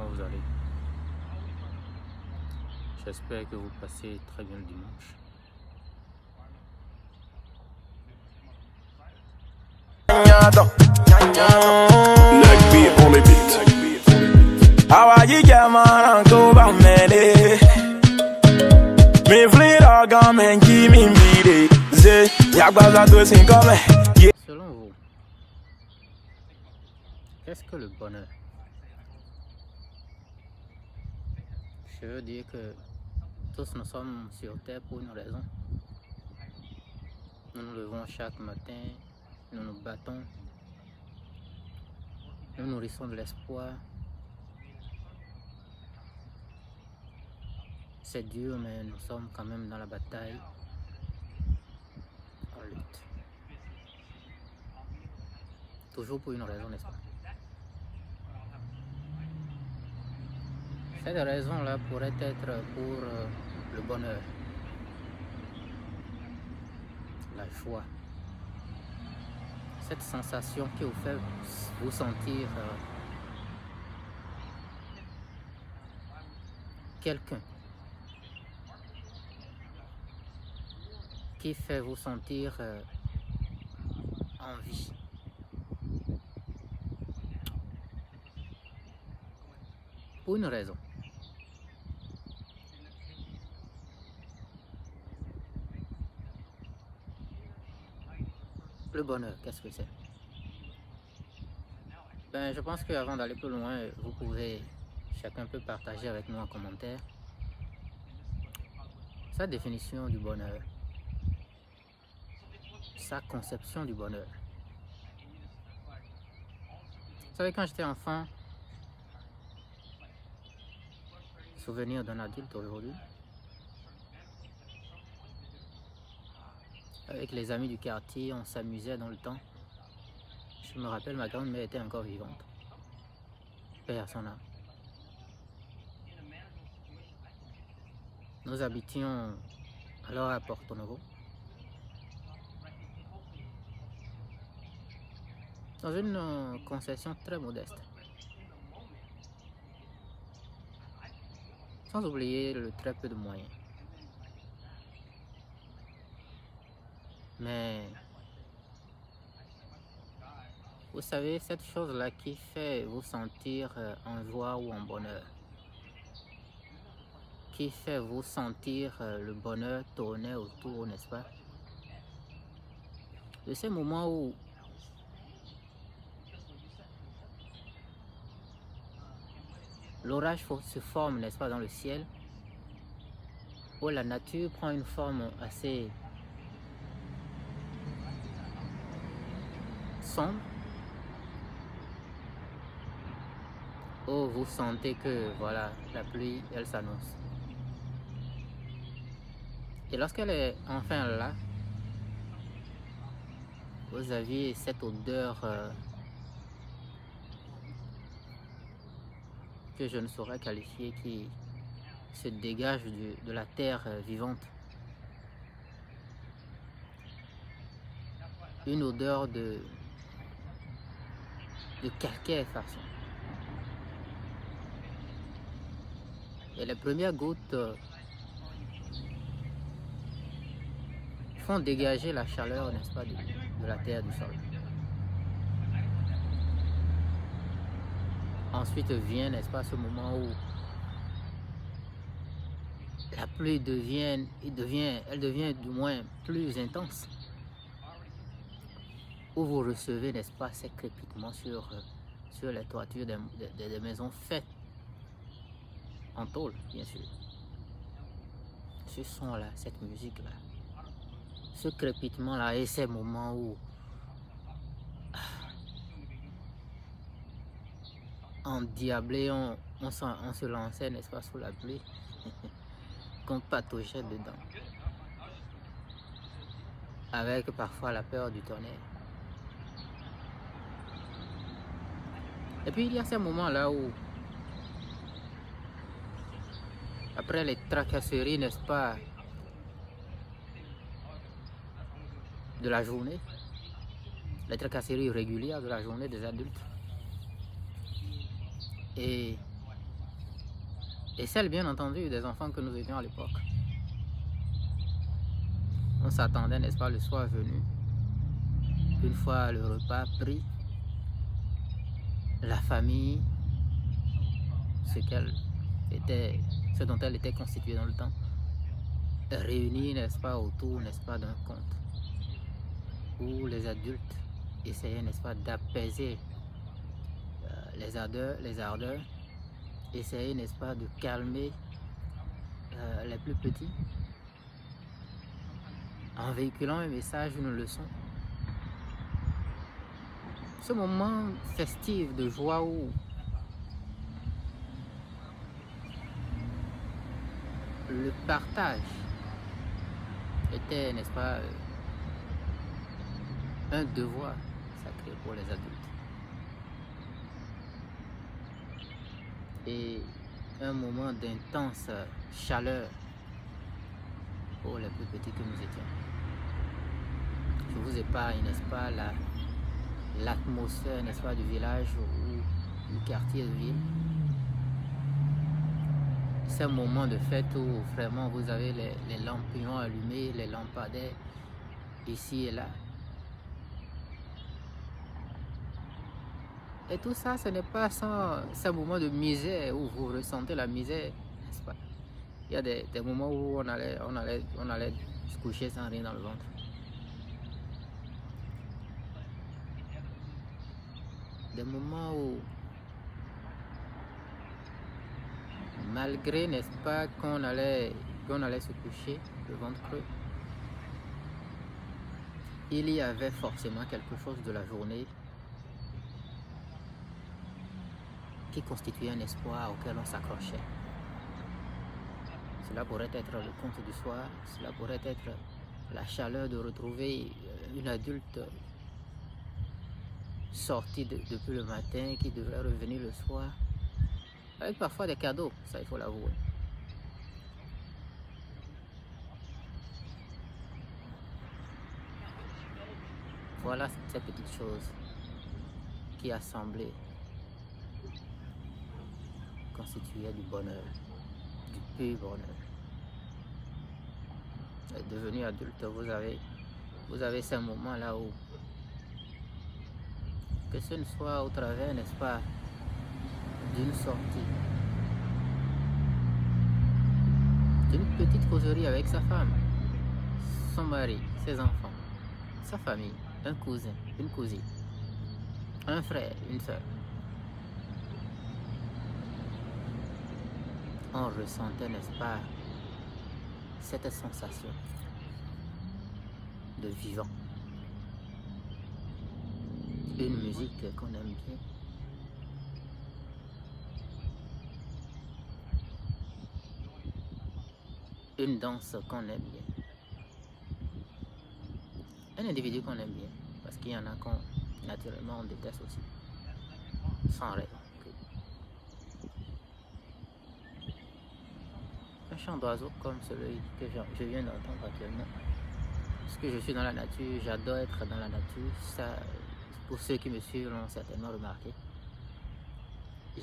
vous allez? J'espère que vous passez très bien le dimanche. Leg beat on the beat. How are you, man? Go back, man. Me flee dog, man. Give me beat. Say, yagbaza to sing come. Selon vous, qu'est-ce que le bonheur? Je veux dire que tous nous sommes sur Terre pour une raison. Nous nous levons chaque matin, nous nous battons, nous nourrissons de l'espoir. C'est dur, mais nous sommes quand même dans la bataille, en lutte. Toujours pour une raison, n'est-ce pas? Cette raison-là pourrait être pour le bonheur, la joie, cette sensation qui vous fait vous sentir quelqu'un, qui fait vous sentir en vie. Pour une raison. Le bonheur, qu'est-ce que c'est? Ben, je pense qu'avant d'aller plus loin, vous pouvez, chacun peut partager avec nous en commentaire sa définition du bonheur, sa conception du bonheur. Vous savez, quand j'étais enfant, souvenir d'un adulte aujourd'hui, avec les amis du quartier, on s'amusait dans le temps. Je me rappelle, ma grand-mère était encore vivante. Paix à son âme. Nous habitions alors à Porto Novo, dans une concession très modeste. Sans oublier le très peu de moyens. Mais vous savez, cette chose-là qui fait vous sentir en joie ou en bonheur, qui fait vous sentir le bonheur tourner autour, n'est-ce pas? De ces moments où l'orage se forme, n'est-ce pas, dans le ciel, où la nature prend une forme assez sombre, où vous sentez que voilà, la pluie, elle s'annonce. Et lorsqu'elle est enfin là, vous aviez cette odeur que je ne saurais qualifier, qui se dégage de la terre vivante. Une odeur de calcaire façon. Et les premières gouttes font dégager la chaleur, n'est-ce pas, de la terre, du sol. Ensuite vient, n'est-ce pas, ce moment où la pluie devient du moins plus intense. Où vous recevez, n'est-ce pas, ces crépitements sur les toitures des maisons faites en tôle, bien sûr. Ce son-là, cette musique-là, ce crépitement-là et ces moments où endiablé, on se lançait, n'est-ce pas, sous la pluie, qu'on pataugeait dedans, avec parfois la peur du tonnerre. Et puis il y a ces moments-là où, après les tracasseries, n'est-ce pas, de la journée, les tracasseries régulières de la journée des adultes, et et celle bien entendu des enfants que nous étions à l'époque. On s'attendait, n'est-ce pas, le soir venu, une fois le repas pris, la famille, ce dont elle était constituée dans le temps, réunie, n'est-ce pas, autour, n'est-ce pas, d'un conte, où les adultes essayaient, n'est-ce pas, d'apaiser les ardeurs, essayaient, n'est-ce pas, de calmer les plus petits, en véhiculant un message, une leçon. Ce moment festif de joie où le partage était, n'est-ce pas, un devoir sacré pour les adultes. Et un moment d'intense chaleur pour les plus petits que nous étions. Je vous épargne, n'est-ce pas, l'atmosphère, n'est-ce pas, du village ou du quartier de ville. C'est un moment de fête où vraiment vous avez les lampions allumés, les lampadaires ici et là. Et tout ça, ce n'est pas sans un moment de misère où vous ressentez la misère, n'est-ce pas? Il y a des moments où on allait se coucher sans rien dans le ventre. Des moments où, malgré, n'est-ce pas, qu'on allait se coucher, le ventre creux, il y avait forcément quelque chose de la journée qui constituait un espoir auquel on s'accrochait. Cela pourrait être le conte du soir, cela pourrait être la chaleur de retrouver une adulte sortie depuis le matin qui devrait revenir le soir, avec parfois des cadeaux, ça il faut l'avouer. Voilà ces petites choses qui assemblaient constituaient du bonheur, du pur bonheur. Et devenu adulte, vous avez ces moments-là où, que ce ne soit au travers, n'est-ce pas, d'une sortie, d'une petite causerie avec sa femme, son mari, ses enfants, sa famille, un cousin, une cousine, un frère, une soeur. On ressentait, n'est-ce pas, cette sensation de vivant. Une musique qu'on aime bien. Une danse qu'on aime bien. Un individu qu'on aime bien. Parce qu'il y en a qu'on, naturellement, on déteste aussi. Sans raison. Un chant d'oiseau comme celui que je viens d'entendre actuellement. Parce que je suis dans la nature, j'adore être dans la nature. Ça, pour ceux qui me suivent l'ont certainement remarqué.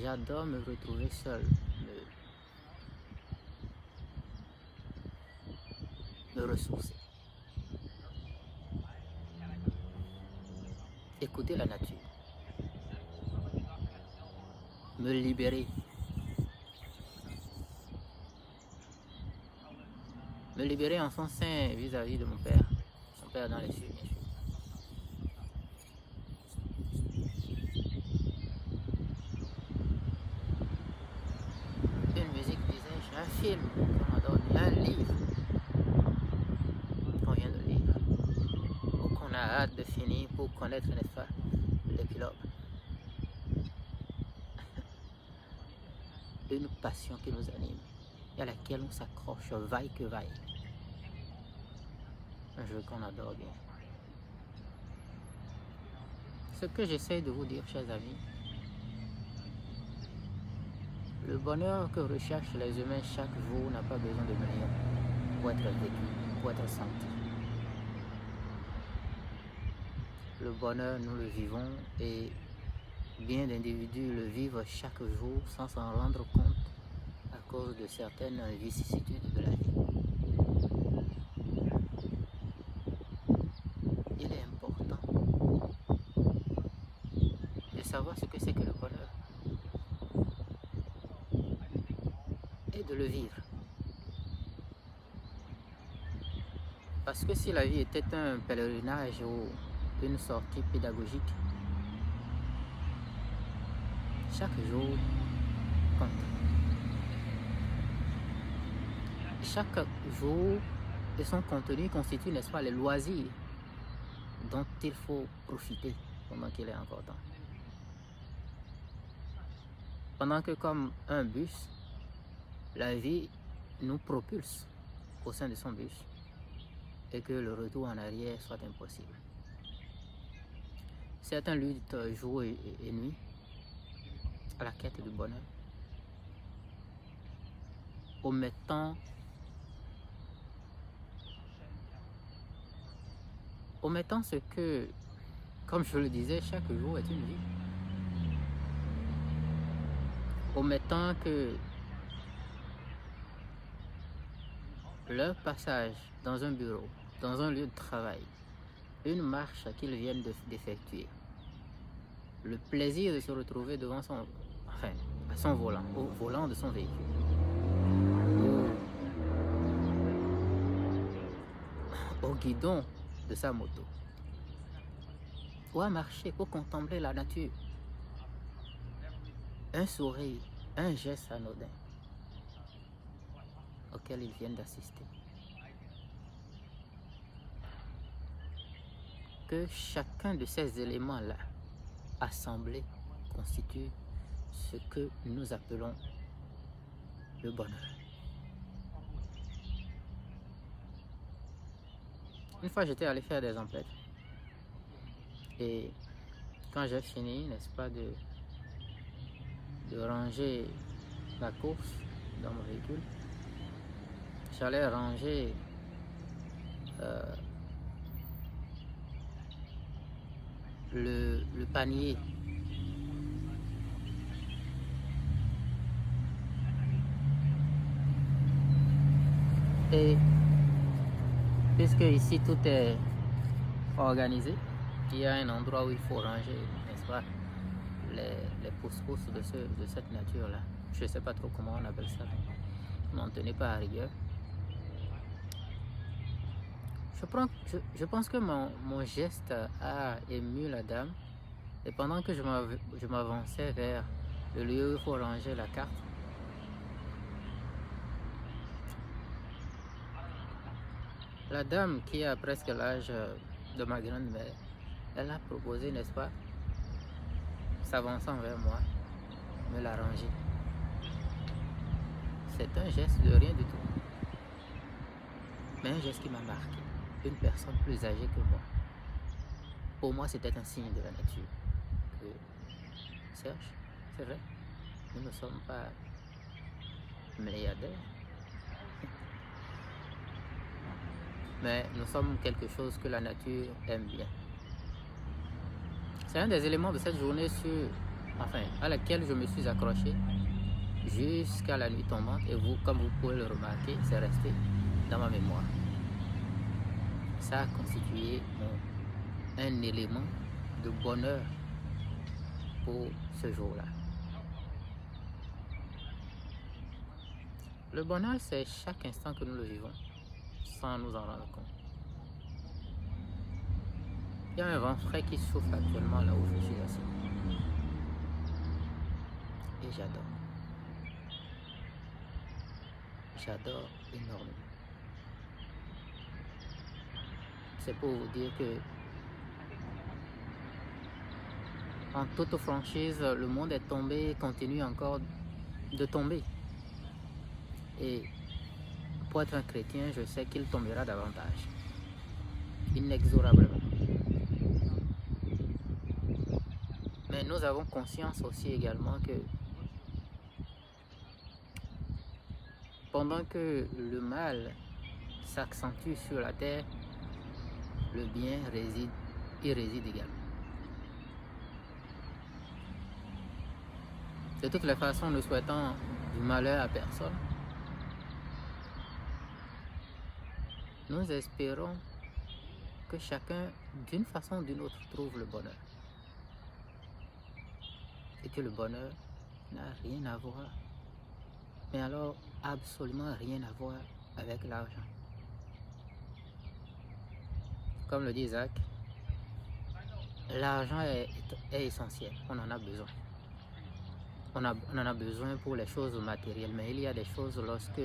J'adore me retrouver seul, me ressourcer. Écouter la nature. Me libérer. Me libérer en son sein vis-à-vis de mon père. Son père dans les cieux, bien sûr. Une musique, disais-je, un film qu'on a donné, un livre qu'on vient de lire, ou qu'on a hâte de finir pour connaître, n'est-ce pas, l'épilogue. Une passion qui nous anime et à laquelle on s'accroche, vaille que vaille. Un jeu qu'on adore bien. Ce que j'essaie de vous dire, chers amis, le bonheur que recherchent les humains chaque jour n'a pas besoin de millions pour être vécu, pour être senti. Le bonheur, nous le vivons et bien d'individus le vivent chaque jour sans s'en rendre compte à cause de certaines vicissitudes de la vie. Il est important de savoir ce que c'est que le bonheur et de le vivre. Parce que si la vie était un pèlerinage ou une sortie pédagogique, chaque jour compte. Chaque jour et son contenu constitue, n'est-ce pas, les loisirs dont il faut profiter pendant qu'il est encore temps. Pendant que comme un bus, la vie nous propulse au sein de son bus et que le retour en arrière soit impossible. Certains luttent jour et nuit à la quête du bonheur, omettant ce que, comme je le disais, chaque jour est une vie. Omettant que leur passage dans un bureau, dans un lieu de travail, une marche qu'ils viennent d'effectuer, le plaisir de se retrouver devant à son volant, au volant de son véhicule, au guidon de sa moto, ou à marcher pour contempler la nature, un sourire, un geste anodin auquel ils viennent d'assister. Que chacun de ces éléments-là, assemblés, constitue ce que nous appelons le bonheur. Une fois, j'étais allé faire des emplettes. Et quand j'ai fini, n'est-ce pas, de ranger la course dans mon véhicule, j'allais ranger le panier. Et puisque ici tout est organisé, il y a un endroit où il faut ranger, n'est-ce pas, les pousses-pousses de cette nature-là. Je ne sais pas trop comment on appelle ça. Je n'en tenais pas à rigueur. Je pense que mon geste a ému la dame. Et pendant que je m'avançais vers le lieu où il faut ranger la carte, la dame qui a presque l'âge de ma grand-mère, elle a proposé, n'est-ce pas, s'avançant vers moi, me la ranger. C'est un geste de rien du tout, mais un geste qui m'a marqué. Une personne plus âgée que moi. Pour moi, c'était un signe de la nature. Serge, c'est vrai, nous ne sommes pas milliardaires, mais nous sommes quelque chose que la nature aime bien. C'est un des éléments de cette journée à laquelle je me suis accroché jusqu'à la nuit tombante, et vous, comme vous pouvez le remarquer, c'est resté dans ma mémoire. Ça a constitué un élément de bonheur pour ce jour-là. Le bonheur, c'est chaque instant que nous le vivons sans nous en rendre compte. Il y a un vent frais qui souffle actuellement là où je suis assis. Et j'adore. J'adore énormément. C'est pour vous dire que, en toute franchise, le monde est tombé et continue encore de tomber. Et pour être un chrétien, je sais qu'il tombera davantage, inexorablement. Mais nous avons conscience aussi également que pendant que le mal s'accentue sur la terre, le bien y réside également. De toutes les façons, nous souhaitons du malheur à personne. Nous espérons que chacun, d'une façon ou d'une autre, trouve le bonheur. Et que le bonheur n'a rien à voir, mais alors absolument rien à voir avec l'argent. Comme le dit Isaac, l'argent est essentiel, on en a besoin. On en a besoin pour les choses matérielles, mais il y a des choses lorsque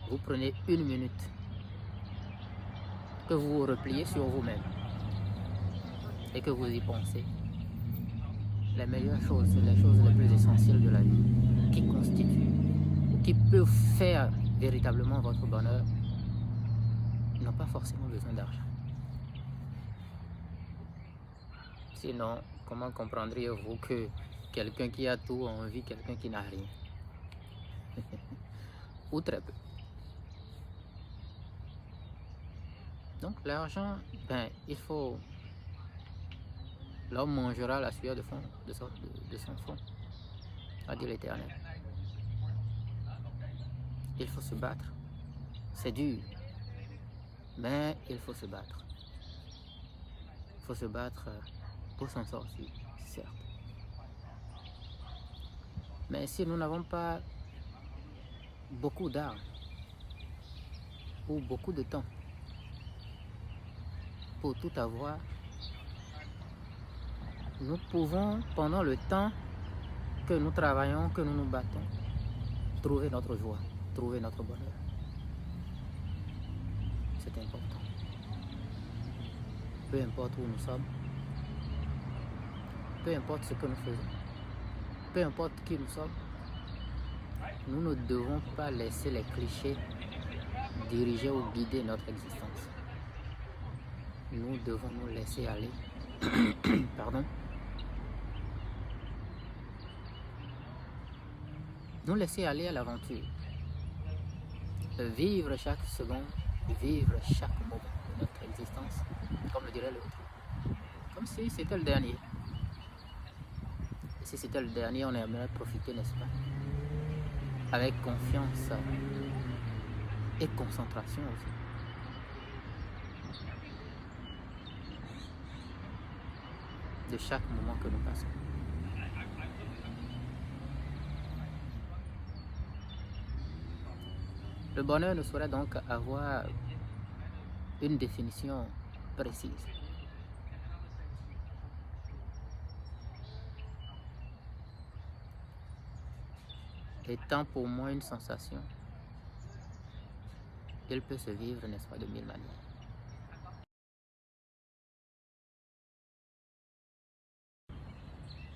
vous prenez une minute, que vous vous repliez sur vous-même et que vous y pensez. Les meilleures choses, les choses les plus essentielles de la vie, qui constituent ou qui peuvent faire véritablement votre bonheur, n'ont pas forcément besoin d'argent. Sinon, comment comprendriez-vous que quelqu'un qui a tout envie quelqu'un qui n'a rien? Ou très peu. Donc l'argent, il faut... L'homme mangera la sueur de son front, a dit l'Éternel. Il faut se battre. C'est dur, mais il faut se battre. Il faut se battre pour s'en sortir, certes. Mais si nous n'avons pas beaucoup d'argent ou beaucoup de temps pour tout avoir, nous pouvons, pendant le temps que nous travaillons, que nous nous battons, trouver notre joie, trouver notre bonheur. C'est important. Peu importe où nous sommes, peu importe ce que nous faisons, peu importe qui nous sommes, nous ne devons pas laisser les clichés diriger ou guider notre existence. Nous devons nous laisser aller. Pardon. Nous laisser aller à l'aventure. Vivre chaque seconde, vivre chaque moment de notre existence, comme le dirait l'autre. Comme si c'était le dernier. Et si c'était le dernier, on aimerait profiter, n'est-ce pas? Avec confiance et concentration aussi. De chaque moment que nous passons. Le bonheur ne saurait donc avoir une définition précise. Étant pour moi une sensation, il peut se vivre, n'est-ce pas, de mille manières.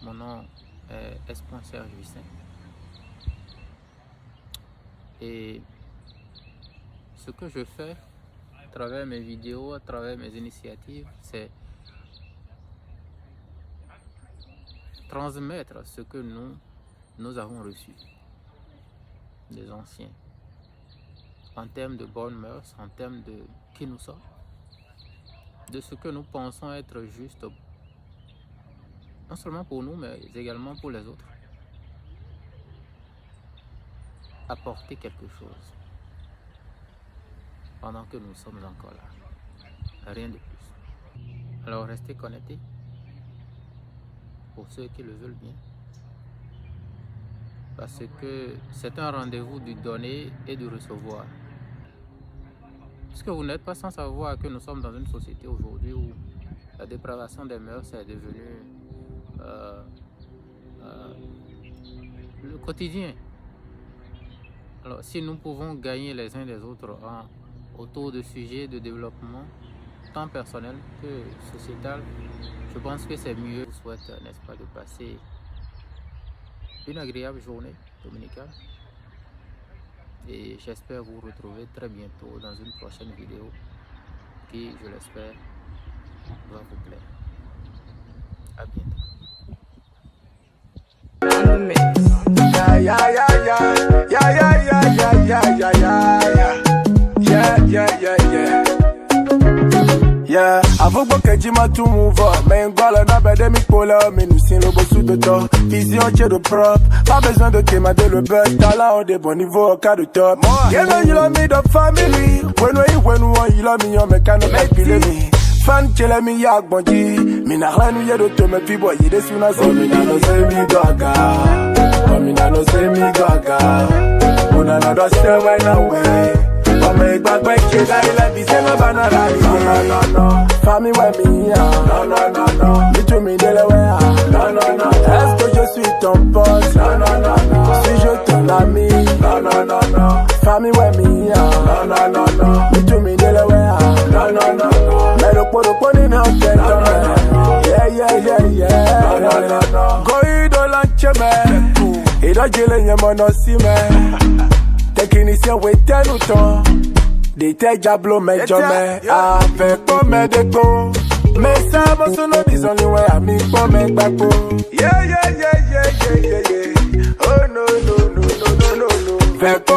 Mon nom est S.Serge Jussin. Et ce que je fais à travers mes vidéos, à travers mes initiatives, c'est transmettre ce que nous avons reçu des anciens, en termes de bonnes mœurs, en termes de qui nous sommes, de ce que nous pensons être juste, non seulement pour nous, mais également pour les autres. Apporter quelque chose pendant que nous sommes encore là. Rien de plus. Alors restez connectés pour ceux qui le veulent bien. Parce que c'est un rendez-vous du donner et du recevoir. Puisque vous n'êtes pas sans savoir que nous sommes dans une société aujourd'hui où la dépravation des mœurs est devenue le quotidien. Alors, si nous pouvons gagner les uns des autres autour de sujets de développement, tant personnel que sociétal, je pense que c'est mieux. Je vous souhaite, n'est-ce pas, de passer une agréable journée dominicale. Et j'espère vous retrouver très bientôt dans une prochaine vidéo qui, je l'espère, va vous plaire. À bientôt. Yeah, yeah, yeah, yeah, yeah, yeah, yeah, yeah, yeah, yeah, yeah, yeah, yeah, yeah, yeah. Yeah, avoue que dis-moi tout mouvant. Mais une gueule n'a pas de mi-pola, mais nous c'est le beau sous de temps. Vision tient de propre, pas besoin de quémander le buzz. Talent de bon niveau au cas de top. Yeah, man, you love me, the family. When you love me, you make me believe me. Fan killer me, yak bonji. Me na ranu ye do to me people, ye de suna say me na no say me gaga. Me na no say me gaga. Una na do say when away. Make back my kid, I let me say my banana. No. Family with me, no. Me to me, Delaware. No. Est-ce que je suis ton pote? No. Si je ton ami, no. Family with me, no. Me to me, Delaware. No. Mais le pot n'est pas fait. Yeah. No. Go you do l'encheme. Et là, j'ai les yémons aussi, mais. Technicien, oui, t'es nous ton. Des têtes diablo, mais jamais. Avec comme des go. Mais ça, mon son, disons, nous, ouais, amis, comme un baco. Yeah. Oh, no. Avec